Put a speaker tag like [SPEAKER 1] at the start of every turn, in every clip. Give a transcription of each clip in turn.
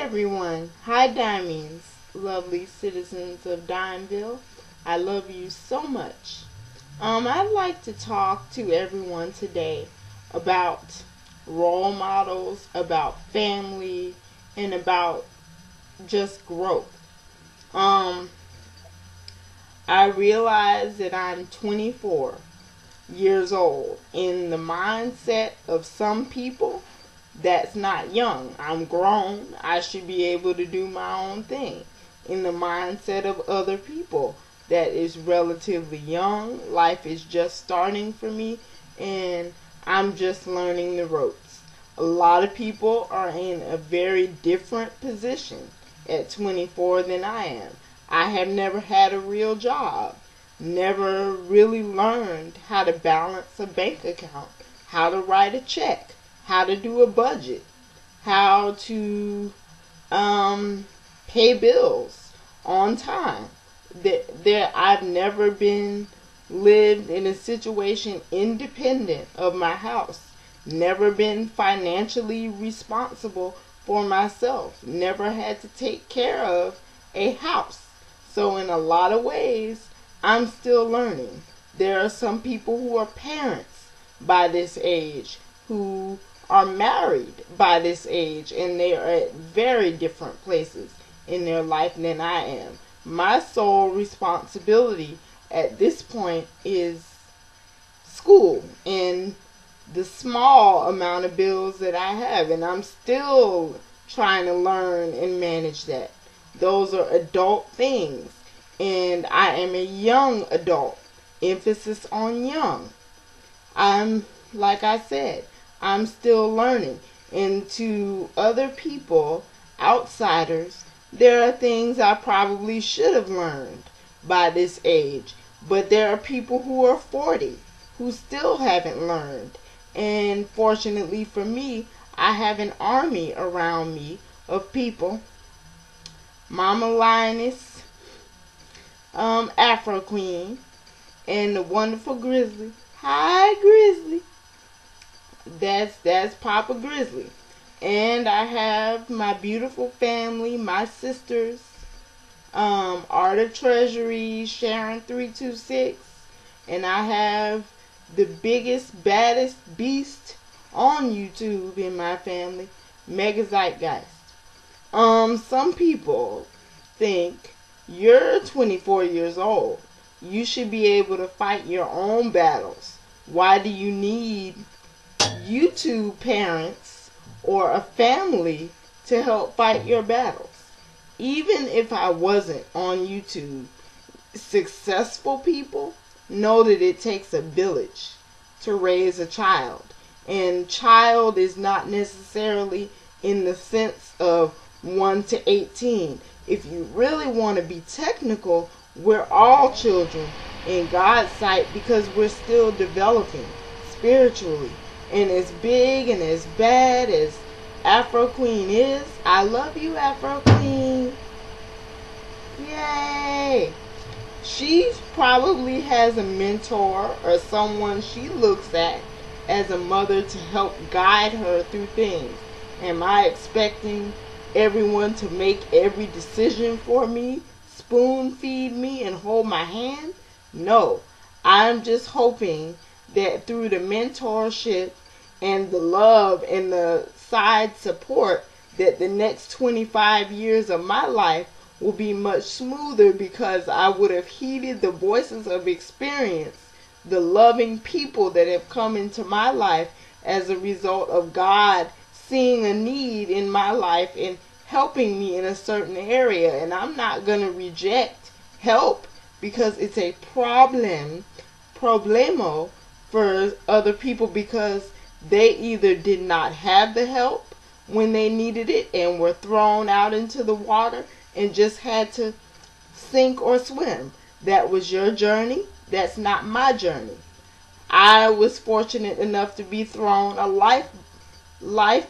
[SPEAKER 1] everyone. Hi Diamonds, lovely citizens of Dimeville. I love you so much. I'd like to talk to everyone today about role models, about family, and about just growth. I realize that I'm 24 years old. In the mindset of some people, that's not young. I'm grown. I should be able to do my own thing. In the mindset of other people, that is relatively young. Life is just starting for me, and I'm just learning the ropes. A lot of people are in a very different position at 24 than I am. I have never had a real job. Never really learned how to balance a bank account, how to write a check, how to do a budget, how to pay bills on time. I've never been lived in a situation independent of my house. Never been financially responsible for myself. Never had to take care of a house. So in a lot of ways, I'm still learning. There are some people who are parents by this age, who are married by this age, and they are at very different places in their life than I am. My sole responsibility at this point is school and the small amount of bills that I have, and I'm still trying to learn and manage that. Those are adult things, and I am a young adult. Emphasis on young. Like I said, I'm still learning. And to other people, outsiders, there are things I probably should have learned by this age. But there are people who are 40 who still haven't learned. And fortunately for me, I have an army around me of people. Mama Lioness, Afro Queen, and the wonderful Grizzly. Hi, Grizzly. That's Papa Grizzly. And I have my beautiful family, my sisters, Art of Treasury, Sharon 326, and I have the biggest, baddest beast on YouTube in my family, Mega Zeitgeist. Some people think you're 24 years old. You should be able to fight your own battles. Why do you need YouTube parents or a family to help fight your battles? Even if I wasn't on YouTube, successful people know that it takes a village to raise a child. And child is not necessarily in the sense of 1 to 18. If you really want to be technical, we're all children in God's sight because we're still developing spiritually. And as big and as bad as Afro Queen is, I love you, Afro Queen. Yay! She probably has a mentor or someone she looks at as a mother to help guide her through things. Am I expecting everyone to make every decision for me, spoon feed me, and hold my hand? No. I'm just hoping that through the mentorship and the love and the side support, that the next 25 years of my life will be much smoother because I would have heeded the voices of experience, the loving people that have come into my life as a result of God seeing a need in my life and helping me in a certain area. And I'm not going to reject help because it's a problemo for other people, because they either did not have the help when they needed it and were thrown out into the water and just had to sink or swim. That was your journey. That's not my journey. I was fortunate enough to be thrown a life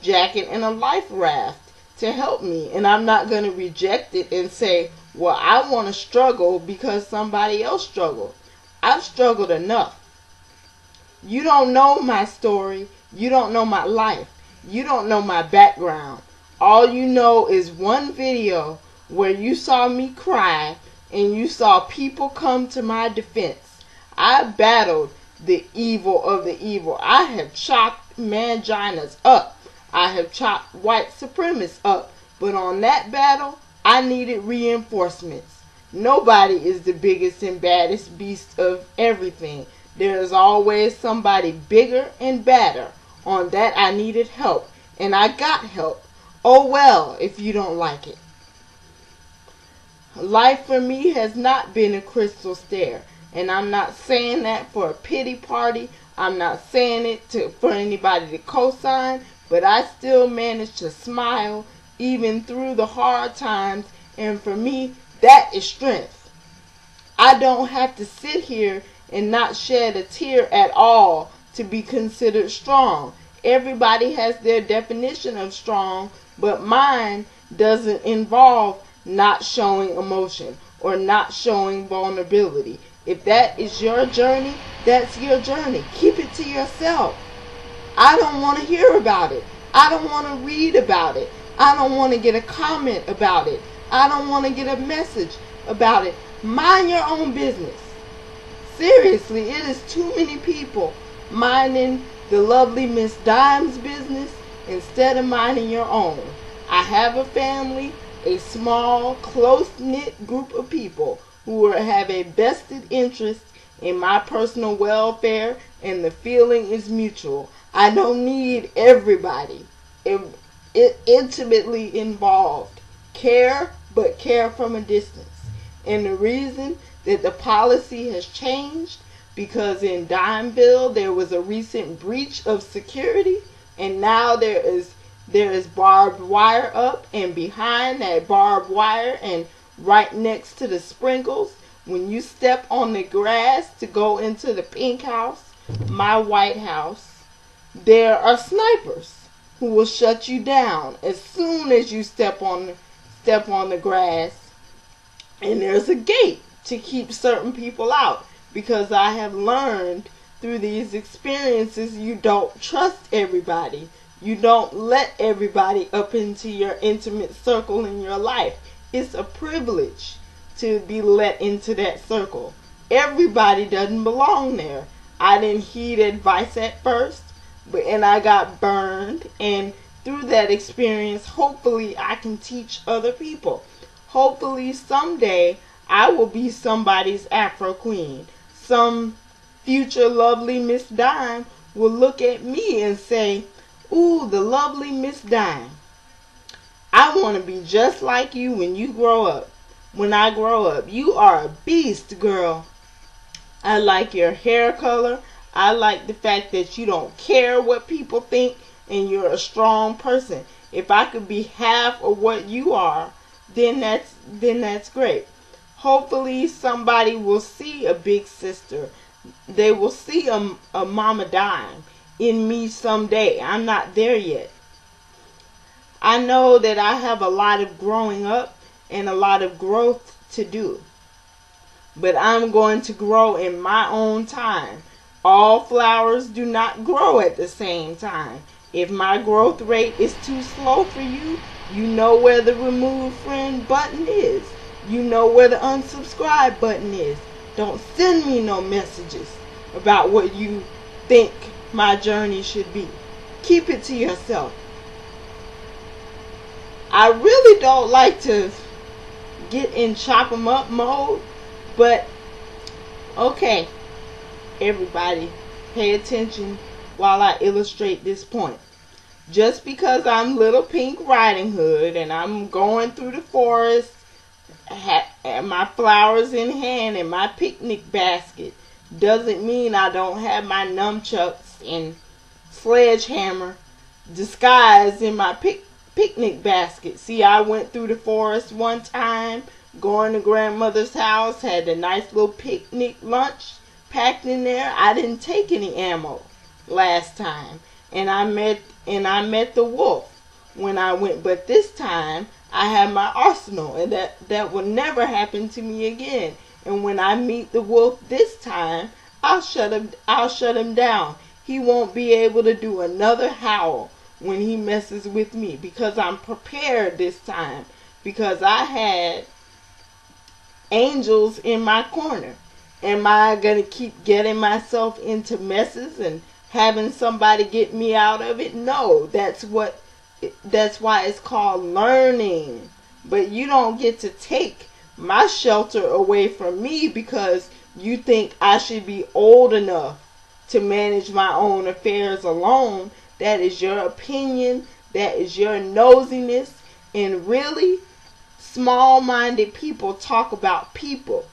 [SPEAKER 1] jacket and a life raft to help me, and I'm not going to reject it and say, well, I want to struggle because somebody else struggled. I've struggled enough. You don't know my story. You don't know my life. You don't know my background. All you know is one video where you saw me cry and you saw people come to my defense. I battled the evil of the evil. I have chopped manginas up. I have chopped white supremacists up. But on that battle, I needed reinforcements. Nobody is the biggest and baddest beast of everything. There is always somebody bigger and badder. On that I needed help, and I got help. Oh well, if you don't like it. Life for me has not been a crystal stair, and I'm not saying that for a pity party. I'm not saying it for anybody to co-sign, but I still manage to smile even through the hard times, and for me, that is strength. I don't have to sit here and not shed a tear at all to be considered strong. Everybody has their definition of strong, but mine doesn't involve not showing emotion or not showing vulnerability. If that is your journey, that's your journey. Keep it to yourself. I don't want to hear about it. I don't want to read about it. I don't want to get a comment about it. I don't want to get a message about it. Mind your own business. Seriously, it is too many people minding the lovely Miss Dime's business instead of minding your own. I have a family, a small, close-knit group of people who have a vested interest in my personal welfare, and the feeling is mutual. I don't need everybody intimately involved. Care, but care from a distance. And the reason that the policy has changed, because in Dimeville there was a recent breach of security, and now there is barbed wire up, and behind that barbed wire and right next to the sprinkles, when you step on the grass to go into the pink house, my White House, there are snipers who will shut you down as soon as you step on the grass. And there's a gate to keep certain people out, because I have learned through these experiences you don't trust everybody. You don't let everybody up into your intimate circle in your life. It's a privilege to be let into that circle. Everybody doesn't belong there. I didn't heed advice at first, and I got burned, and through that experience, hopefully I can teach other people. Hopefully someday I will be somebody's Afro queen. Some future lovely Miss Dime will look at me and say, "Ooh, the lovely Miss Dime. I want to be just like you when you grow up. When I grow up, you are a beast, girl. I like your hair color. I like the fact that you don't care what people think, and you're a strong person. If I could be half of what you are, then that's great." Hopefully somebody will see a big sister. They will see a Mama Dime in me someday. I'm not there yet. I know that I have a lot of growing up and a lot of growth to do. But I'm going to grow in my own time. All flowers do not grow at the same time. If my growth rate is too slow for you, you know where the remove friend button is. You know where the unsubscribe button is. Don't send me no messages about what you think my journey should be. Keep it to yourself. I really don't like to get in chop 'em up mode, but okay, everybody pay attention while I illustrate this point. Just because I'm Little Pink Riding Hood and I'm going through the forest, my flowers in hand and my picnic basket, doesn't mean I don't have my nunchucks and sledgehammer disguised in my picnic basket. See, I went through the forest one time, going to grandmother's house, had a nice little picnic lunch packed in there. I didn't take any ammo last time, and I met the wolf when I went, but this time I have my arsenal, and that will never happen to me again. And when I meet the wolf this time, I'll shut him down. He won't be able to do another howl when he messes with me, because I'm prepared this time, because I had angels in my corner. Am I going to keep getting myself into messes and having somebody get me out of it? No, that's why it's called learning. But you don't get to take my shelter away from me because you think I should be old enough to manage my own affairs alone. That is your opinion. That is your nosiness. And really, small-minded people talk about people.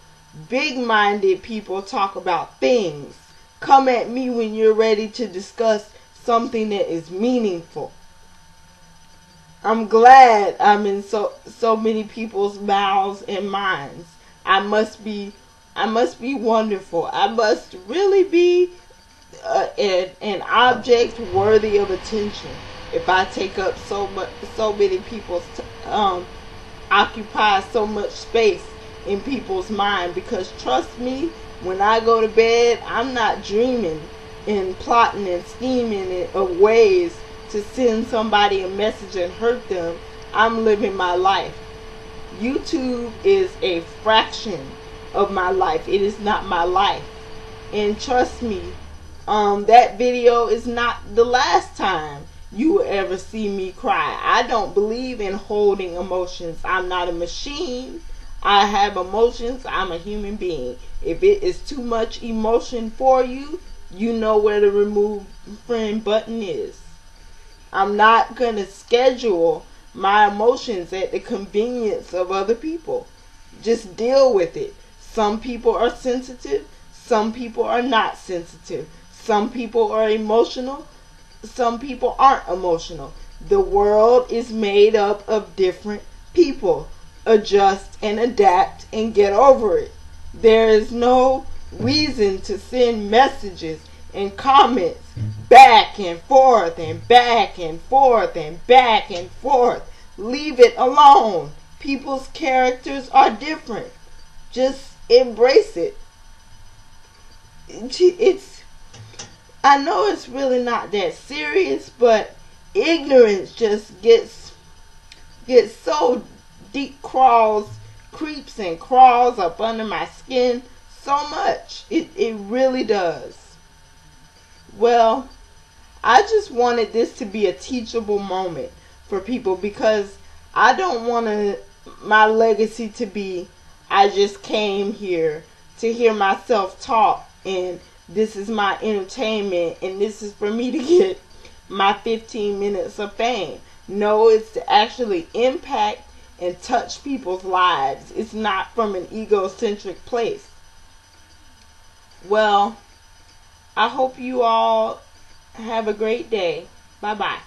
[SPEAKER 1] Big-minded people talk about things. Come at me when you're ready to discuss something that is meaningful. I'm glad I'm in so many people's mouths and minds. I must be wonderful. I must really be an object worthy of attention if I take up so many people's occupy so much space in people's mind. Because trust me, when I go to bed, I'm not dreaming and plotting and scheming of ways to send somebody a message and hurt them. I'm living my life. YouTube is a fraction of my life. It is not my life. And trust me, that video is not the last time you will ever see me cry. I don't believe in holding emotions. I'm not a machine. I have emotions. I'm a human being. If it is too much emotion for you, you know where the remove friend button is. I'm not going to schedule my emotions at the convenience of other people. Just deal with it. Some people are sensitive. Some people are not sensitive. Some people are emotional. Some people aren't emotional. The world is made up of different people. Adjust and adapt and get over it. There is no reason to send messages and comments back and forth and back and forth and back and forth. Leave it alone. People's characters are different. Just embrace it. I know it's really not that serious, but ignorance just gets so deep, creeps and crawls up under my skin so much. It really does. Well, I just wanted this to be a teachable moment for people, because I don't want my legacy to be, I just came here to hear myself talk and this is my entertainment and this is for me to get my 15 minutes of fame. No, it's to actually impact and touch people's lives. It's not from an egocentric place. Well, I hope you all have a great day. Bye-bye.